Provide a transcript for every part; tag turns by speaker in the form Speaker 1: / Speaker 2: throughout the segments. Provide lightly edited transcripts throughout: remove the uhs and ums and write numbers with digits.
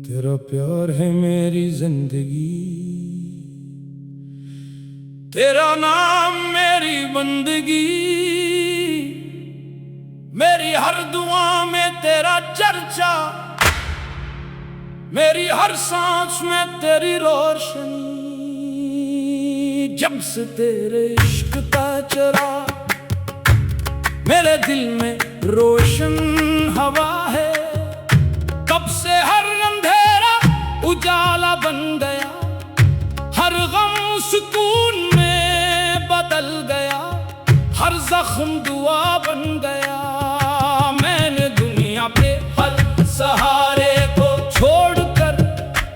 Speaker 1: तेरा प्यार है मेरी जिंदगी, तेरा नाम मेरी बंदगी, मेरी हर दुआ में तेरा चर्चा, मेरी हर सांस में तेरी रोशनी। जब से तेरे इश्क का चरा मेरे दिल में रोशन हवा है, तब से हर अंधेरा उजाला बन गया, हर गम सुकून में बदल गया, हर जख्म दुआ बन गया। मैंने दुनिया पे हर सहारे को छोड़कर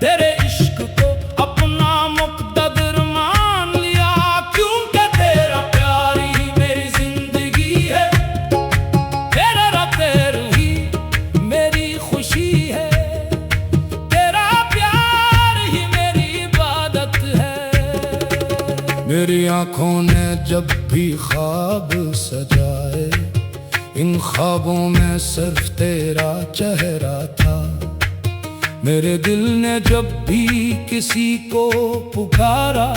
Speaker 1: तेरे इश्क को अपना मुक़द्दर मान लिया, क्योंकि तेरा प्यार ही मेरी जिंदगी है, तेरा प्यार ही मेरी खुशी है, तेरा प्यार ही मेरी इबादत है। मेरी आंखों ने जब भी ख्वाब सजाए, इन ख्वाबों में सिर्फ तेरा चेहरा था। मेरे दिल ने जब भी किसी को पुकारा,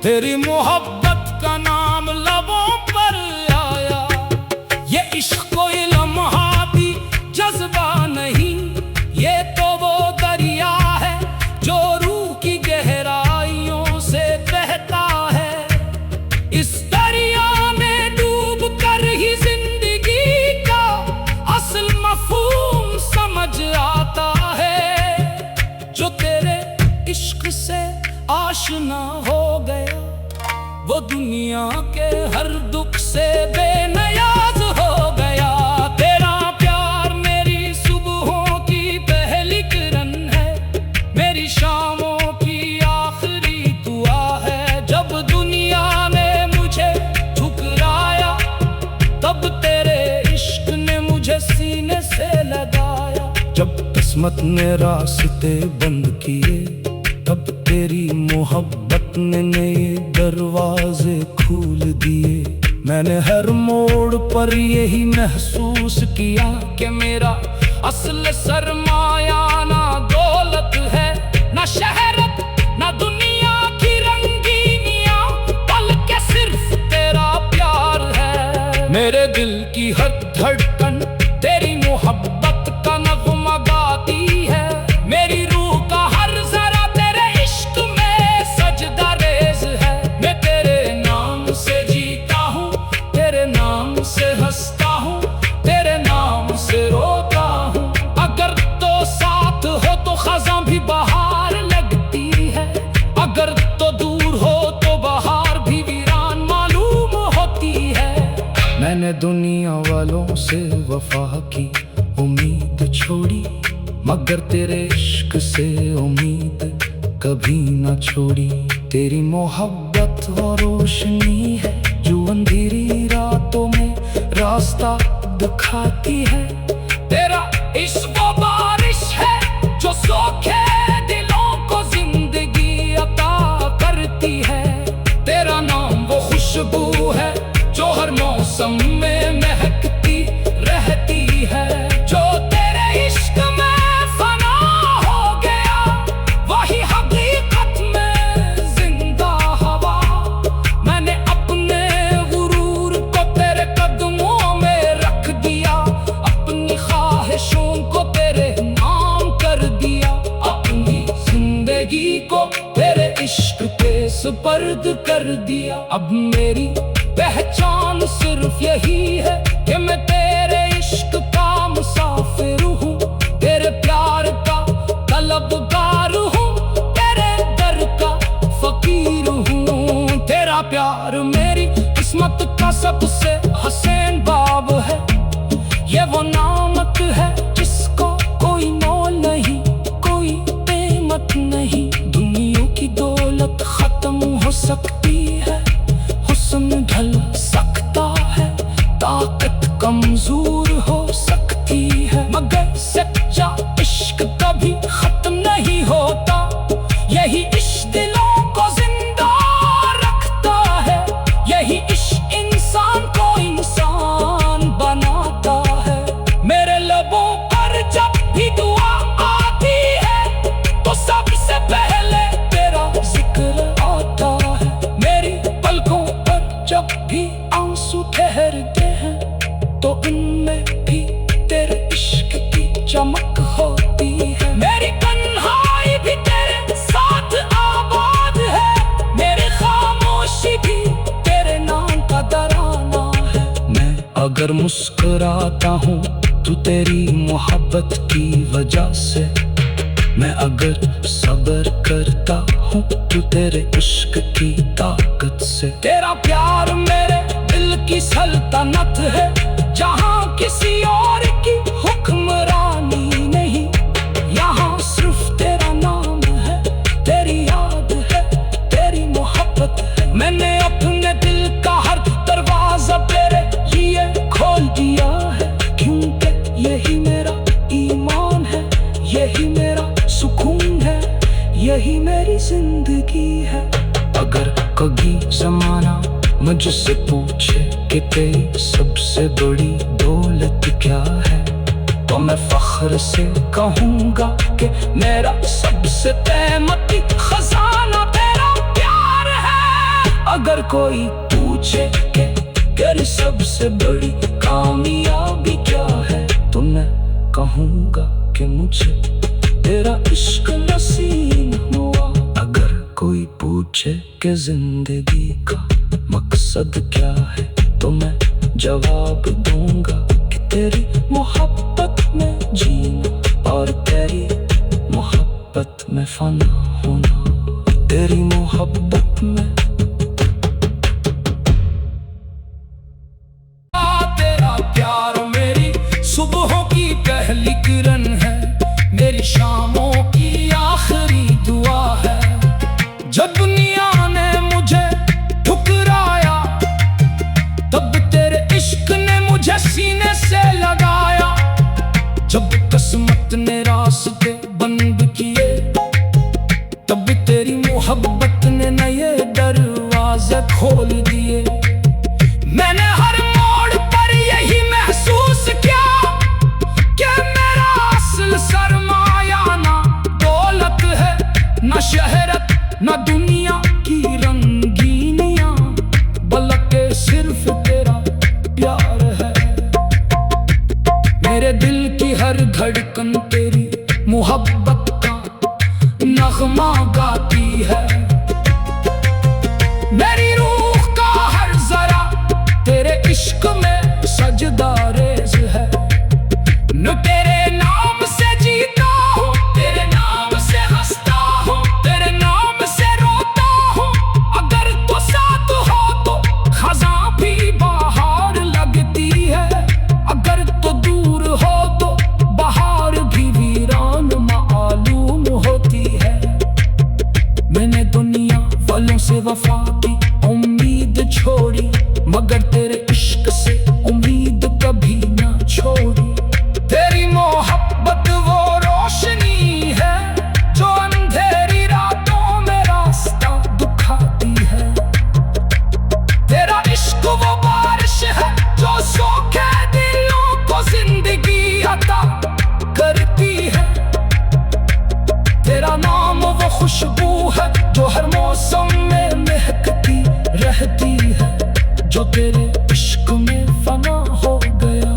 Speaker 1: तेरी मोहब्बत का नाम लबों पर आया। ये इश्क कोई लम्हाती जज्बा नहीं, ये तो वो दरिया है जो रूह की गहराइयों से बहता है। इस दरिया में डूब कर ही जिंदगी का असल मफहूम समझ आता है। जो तेरे इश्क से आशना हो गया, वो दुनिया के हर दुख से बेनियाज हो गया। तेरा प्यार मेरी सुबहों की पहली किरण है, मेरी शामों की आखिरी दुआ है। जब दुनिया ने मुझे ठुकराया, तब तेरे इश्क ने मुझे सीने से लगाया। जब किस्मत ने रास्ते बंद किए, तब तेरी मोहब्बत ने नए दरवाजे खोल दिए। मैंने हर मोड़ पर यही महसूस किया कि मेरा असल सरमाया ना दौलत है, ना शहरत, ना दुनिया की रंगीनियां, बल्कि सिर्फ तेरा प्यार है। मेरे दिल की हर धड़कन तेरी मोहब्बत का नगमा गाती है, मेरी रूह का हर जरा तेरे इश्क में सजदा रेज है। मैं तेरे नाम से जीता हूँ, तेरे नाम से हंसता हूँ, तेरे नाम से रोता हूँ। अगर तो साथ हो तो खज़ां भी बहार लगती है, अगर तो दूर हो तो बहार भी वीरान मालूम होती है। मैंने दुनिया वालों से वफा की उम्मीद छोड़ी, मगर तेरे इश्क से उम्मीद कभी न छोड़ी। तेरी मोहब्बत वो रोशनी है जो अंधेरी रातों में रास्ता दिखाती है। तेरा इश्क वो बारिश है जो सूखे दिलों को जिंदगी अता करती है। तेरा नाम वो खुशबू है जो हर मौसम में महकती रहती है। जो तेरे इश्क में फना हो गया, वही हकीकत में जिंदा हवा। मैंने अपने गुरूर को तेरे कदमों में रख दिया, अपनी ख्वाहिशों को तेरे नाम कर दिया, अपनी जिंदगी को तेरे इश्क पे सुपर्द कर दिया। अब मेरी पहचान सिर्फ यही है कि मैं तेरे इश्क का मुसाफिर हूँ, तेरे प्यार का तलबगार हूँ, तेरे दर का फकीर हूँ। तेरा प्यार मेरी किस्मत का सबसे हसीन बाब है, ये वो नामत है जिसको कोई मोल नहीं, कोई कीमत नहीं। दुनिया की दौलत खत्म हो सकती है, हुस्न ढल सकता है, ताकत कमजोर हो सकती है, मगर सच्चा इश्क कभी खत्म नहीं होता। यही इश्क दिलों को जिंदा रखता है, यही इश्क इंसान को इंसान बनाता है। अगर मुस्कुराता हूँ तू तेरी मोहब्बत की वजह से, मैं अगर सब्र करता हूँ तू तेरे इश्क की ताकत से। तेरा प्यार मेरे दिल की सल्तनत है, जहाँ किसी और की हुक्मरानी नहीं। यहाँ सिर्फ तेरा नाम है, तेरी याद है, तेरी मोहब्बत है। मैंने अपने दिल का हर दरवाजा तेरे लिए खोल दिया है, क्योंकि यही मेरा ईमान है, यही मेरा सुकून है, यही मेरी जिंदगी है। अगर कभी जमाना मुझसे पूछे कि तेरी सबसे बड़ी दौलत क्या है, तो मैं फख्र से कहूँगा कि मेरा सबसे कीमती खजाना तेरा प्यार है। अगर कोई पूछे कि तेरी सबसे बड़ी कामयाबी क्या है, तो मैं कहूँगा कि मुझे तेरा इश्क नसीब हुआ। अगर कोई पूछे कि जिंदगी का मकसद क्या है, तो मैं जवाब दूंगा कि तेरी मोहब्बत में जीना और तेरी मोहब्बत में फना होना, तेरी मोहब्बत में। तेरा प्यार मेरी सुबहों की पहली किरण है, मेरी शामों की आखिरी दुआ है। जब दुनिया ने मुझे ठुकराया, तब तेरे इश्क ने मुझे सीने से लगाया। जब किस्मत ने रास्ते बंद किए, तब तेरी मोहब्बत ने नए दरवाजे खोल दिए। मैंने हर मोड़ पर यही महसूस किया कि मेरा असल सरमाया ना दौलत है, ना शहरत, ना दुनिया की रंगीनियां, बल्कि सिर्फ तेरा प्यार है। मेरे दिल की हर धड़कन तेरी मोहब्बत का नगमा गाती है। मेरी रूह का हर जरा तेरे इश्क में सजदा रेज़ है। न तेरे नाम से जीता हूँ, तेरे नाम से हंसता हूँ, तेरे नाम से रोता हूँ। अगर तो साथ हो तो खज़ां भी बाहर लगती है, अगर तो दूर हो तो बाहर भी वीरान मालूम होती है। मैंने दुनिया वालों से वफा की उम्मीद छोड़ी, मगर तेरे इश्क से उम्मीद कभी ना छोड़ी। तेरी मोहब्बत वो रोशनी है जो अंधेरी रातों में रास्ता दिखाती है। तेरा इश्क वो बारिश है जो सूखे दिलों को जिंदगी अता करती है। तेरा नाम वो खुशबू है जो हर मौसम में महकती रहती है, जो तेरे इश्क में फना हो गया।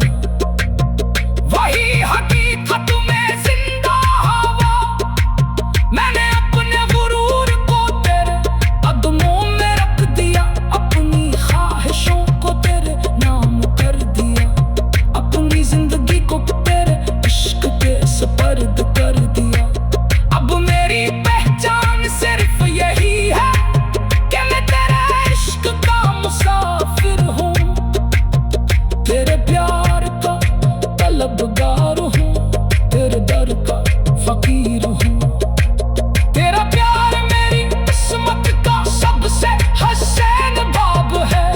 Speaker 1: वही हकीकत में जिंदा हवा, मैंने अपने गुरूर को तेरे कदमों में रख दिया, अपनी ख्वाहिशों को तेरे नाम कर दिया, अपनी जिंदगी को तेरे इश्क के सुपर्द कर दिया। अब मेरी पहचान सिर्फ यही है कि मैं तेरे इश्क का मुसाफिर हूँ, तेरे प्यार का तलबगार हूँ, तेरे दर का फकीर हूँ। तेरा प्यार मेरी किस्मत का सबसे हसीन बाब है,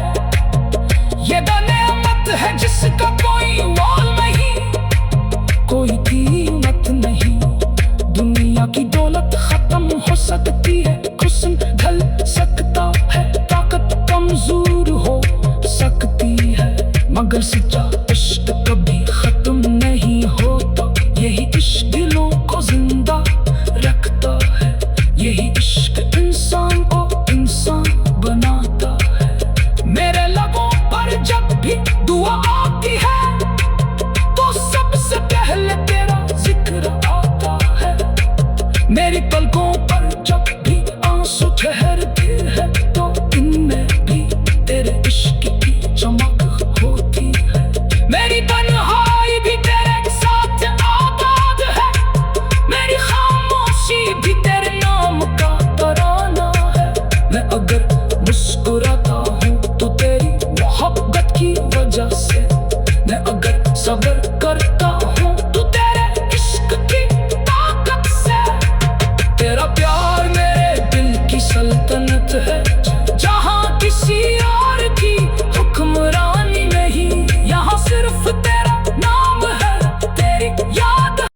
Speaker 1: ये नेमत है जिसका कोई मोल नहीं, कोई कीमत नहीं। दुनिया की दौलत खत्म हो सकती है,